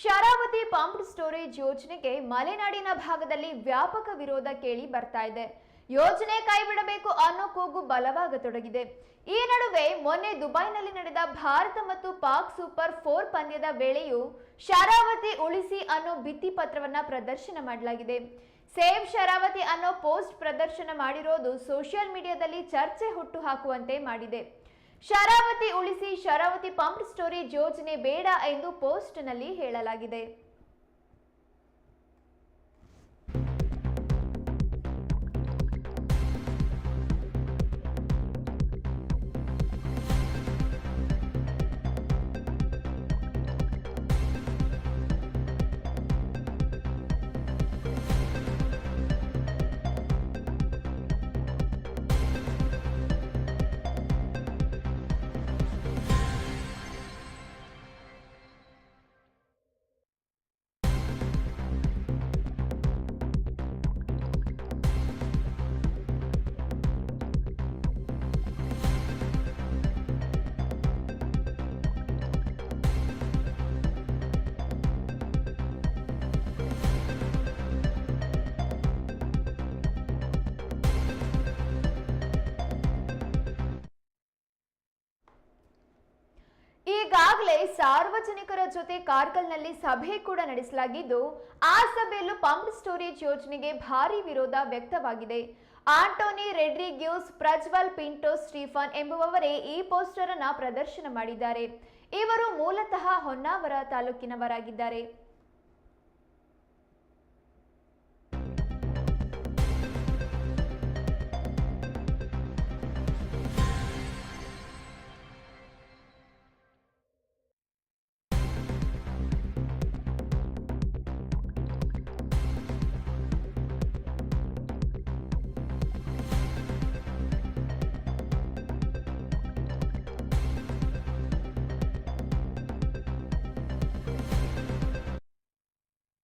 Sharavati pumped storage ಯೋಜನೆಗೆ ಮಲೆನಾಡಿನ ಭಾಗದಲ್ಲಿ ವ್ಯಾಪಕ ವಿರೋಧ ಕೇಳಿ ಬರ್ತಾ ಇದೆ. ಯೋಜನೆ ಕೈಬಿಡಬೇಕು ಅನ್ನೋ ಕೂಗು ಬಲವಾಗತೊಡಗಿದೆ. ಈ ನಡುವೆ ಮೊನ್ನೆ ದುಬೈನಲ್ಲಿ ನಡೆದ ಭಾರತ ಮತ್ತು ಪಾಕ್ ಸೂಪರ್ 4 ಪಂದ್ಯದ ವೇಳೆಯೂ ಶರಾವತಿ ಉಳಿಸಿ ಅನ್ನೋ ಭಿತ್ತಿ ಪತ್ರವನ್ನ ಪ್ರದರ್ಶನ ಮಾಡಲಾಗಿದೆ. ಸೇವ್ ಶರಾವತಿ ಅನ್ನೋ ಪೋಸ್ಟ್ ಪ್ರದರ್ಶನ ಮಾಡಿರೋದು ಸೋಷಿಯಲ್ ಮೀಡಿಯಾದಲ್ಲಿ ಚರ್ಚೆ ಹುಟ್ಟು ಹಾಕುವಂತೆ ಮಾಡಿದೆ. ಶರಾವತಿ ಉಳಿಸಿ, ಶರಾವತಿ ಪಂಪ್ಡ್ ಸ್ಟೋರೇಜ್ ಯೋಜನೆ ಬೇಡ ಎಂದು ಪೋಸ್ಟ್ನಲ್ಲಿ ಹೇಳಲಾಗಿದೆ. ಈಗಾಗಲೇ ಸಾರ್ವಜನಿಕರ ಜೊತೆ ಕಾರ್ಗಲ್ನಲ್ಲಿ ಸಭೆ ಕೂಡ ನಡೆಸಲಾಗಿದ್ದು, ಆ ಸಭೆಯಲ್ಲೂ ಪಂಪ್ಡ್ ಸ್ಟೋರೇಜ್ ಯೋಜನೆಗೆ ಭಾರಿ ವಿರೋಧ ವ್ಯಕ್ತವಾಗಿದೆ. ಆಂಟೋನಿ ರೆಡ್ರಿಗ್ಯೂಸ್, ಪ್ರಜ್ವಲ್ ಪಿಂಟೋ ಸ್ಟೀಫನ್ ಎಂಬುವವರೇ ಈ ಪೋಸ್ಟರ್ ಅನ್ನ ಪ್ರದರ್ಶನ ಮಾಡಿದ್ದಾರೆ. ಇವರು ಮೂಲತಃ ಹೊನ್ನಾವರ ತಾಲೂಕಿನವರಾಗಿದ್ದಾರೆ.